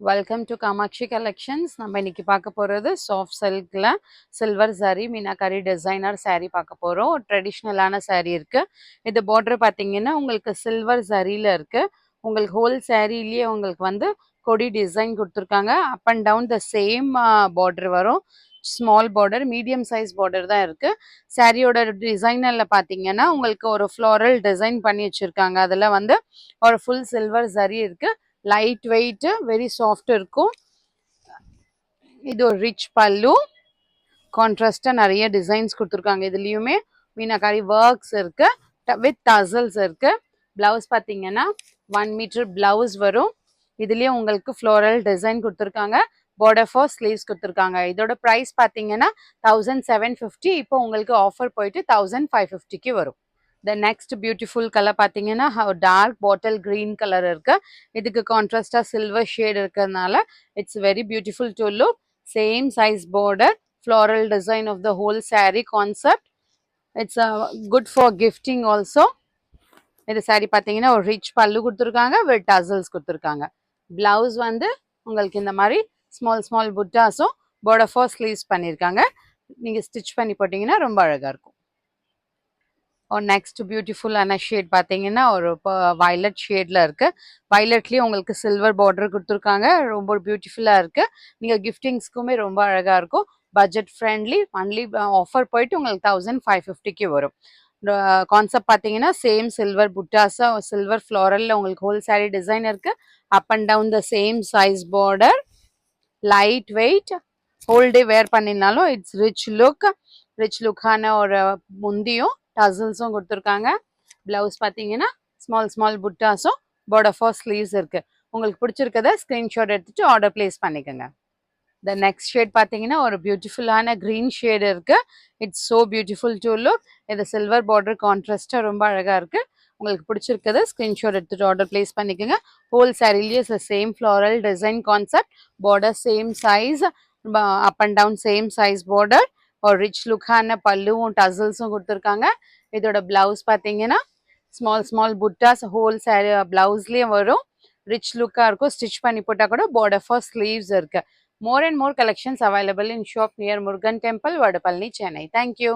Welcome to Kamakshi collections. நம்ம இன்னைக்கு பார்க்க போகிறது சாஃப்ட் சில்கில் silver saree meenakari designer saree பார்க்க போகிறோம். ட்ரெடிஷ்னலான saree இருக்குது. இது பார்டர் பார்த்தீங்கன்னா உங்களுக்கு சில்வர் சாரியில் இருக்குது. உங்களுக்கு ஹோல் சாரிலேயே உங்களுக்கு வந்து கொடி டிசைன் கொடுத்துருக்காங்க. Up and down the same border வரும். Small border, medium size border தான் இருக்குது. சாரியோட டிசைனில் பார்த்தீங்கன்னா உங்களுக்கு ஒரு ஃப்ளோரல் டிசைன் பண்ணி வச்சுருக்காங்க. அதில் வந்து ஒரு ஃபுல் சில்வர் சரி இருக்குது. லைட் வெயிட், வெரி சாஃப்ட் இருக்கும். இது ஒரு ரிச் பல்லு. கான்ட்ராஸ்டா நிறைய டிசைன்ஸ் கொடுத்துருக்காங்க. இதுலயுமே மீனாக்காரி ஒர்க்ஸ் இருக்கு வித் டசல்ஸ் இருக்கு. பிளவுஸ் பார்த்தீங்கன்னா 1 மீட்டர் பிளவுஸ் வரும். இதுலயே உங்களுக்கு ஃப்ளோரல் டிசைன் கொடுத்துருக்காங்க. பார்டர் ஃபார் ஸ்லீவ்ஸ் கொடுத்துருக்காங்க. இதோட ப்ரைஸ் பார்த்தீங்கன்னா 1750. இப்போ உங்களுக்கு ஆஃபர் போயிட்டு 1550க்கு வரும். த நெக்ஸ்ட் பியூட்டிஃபுல் கலர் பார்த்தீங்கன்னா டார்க் பாட்டில் கிரீன் கலர் இருக்கு. இதுக்கு கான்ட்ராஸ்டா சில்வர் ஷேட் இருக்கிறதுனால it's very beautiful to look. Same size border, floral design of the whole saree concept. It's good for gifting also. இது saree பார்த்தீங்கன்னா ஒரு rich பல்லு கொடுத்துருக்காங்க with tassels கொடுத்துருக்காங்க. பிளவுஸ் வந்து உங்களுக்கு இந்த மாதிரி ஸ்மால் ஸ்மால் புட்டாஸும் பார்டர் ஃபார் ஸ்லீவ்ஸ் பண்ணியிருக்காங்க. நீங்கள் ஸ்டிச் பண்ணி போட்டிங்கன்னா ரொம்ப அழகாக இருக்கும். ஒரு நெக்ஸ்ட் பியூட்டிஃபுல்லான ஷேட் பார்த்தீங்கன்னா ஒரு வயலட் ஷேடில் இருக்குது. வயலட்லேயும் உங்களுக்கு சில்வர் பார்டர் கொடுத்துருக்காங்க. ரொம்ப பியூட்டிஃபுல்லாக இருக்குது. நீங்கள் கிஃப்டிங்ஸ்க்குமே ரொம்ப அழகாக இருக்கும். Budget friendly. ஒன்லி ஆஃபர் போயிட்டு உங்களுக்கு 1550க்கு வரும். கான்செப்ட் பார்த்தீங்கன்னா சேம் சில்வர் புட்டாஸா சில்வர் ஃப்ளோரலில் உங்களுக்கு ஹோல் சாரி டிசைன் இருக்குது. Up and down the same size border, light weight, whole day wear பண்ணினாலும் இட்ஸ் ரிச் லுக்கான ஒரு முந்தியும் டசல்ஸும் கொடுத்துருக்காங்க. பிளவுஸ் பார்த்தீங்கன்னா ஸ்மால் ஸ்மால் புட்டாஸும் பார்டர் ஃபார் ஸ்லீவ்ஸ் இருக்கு. உங்களுக்கு பிடிச்சிருக்கத ஸ்கிரீன்ஷாட் எடுத்துட்டு ஆர்டர் பிளேஸ் பண்ணிக்கோங்க. த நெக்ஸ்ட் ஷேட் பார்த்தீங்கன்னா ஒரு பியூட்டிஃபுல்லான க்ரீன் ஷேட் இருக்கு. It's so beautiful to look. இது சில்வர் பார்டர் கான்ட்ராஸ்டாக ரொம்ப அழகாக இருக்கு. உங்களுக்கு பிடிச்சிருக்கத ஸ்கிரீன்ஷாட் எடுத்துட்டு ஆர்டர் பிளேஸ் பண்ணிக்கோங்க. ஹோல் சாரிலேயே same floral design concept, border same size, up and down same size border, ஒரு ரிச் லுக்கான பல்லுவும் டசல்ஸும் கொடுத்துருக்காங்க. இதோட பிளவுஸ் பார்த்தீங்கன்னா ஸ்மால் ஸ்மால் புட்டாஸ் ஹோல் சாரி பிளவுஸ்லேயே வரும். ரிச் லுக்காக இருக்கும். ஸ்டிச் பண்ணி போட்டால் கூட பார்டர் ஃபார் ஸ்லீவ்ஸ் இருக்கு. More and more collections available in shop near Murugan Temple, Vadapalani, Chennai. Thank you.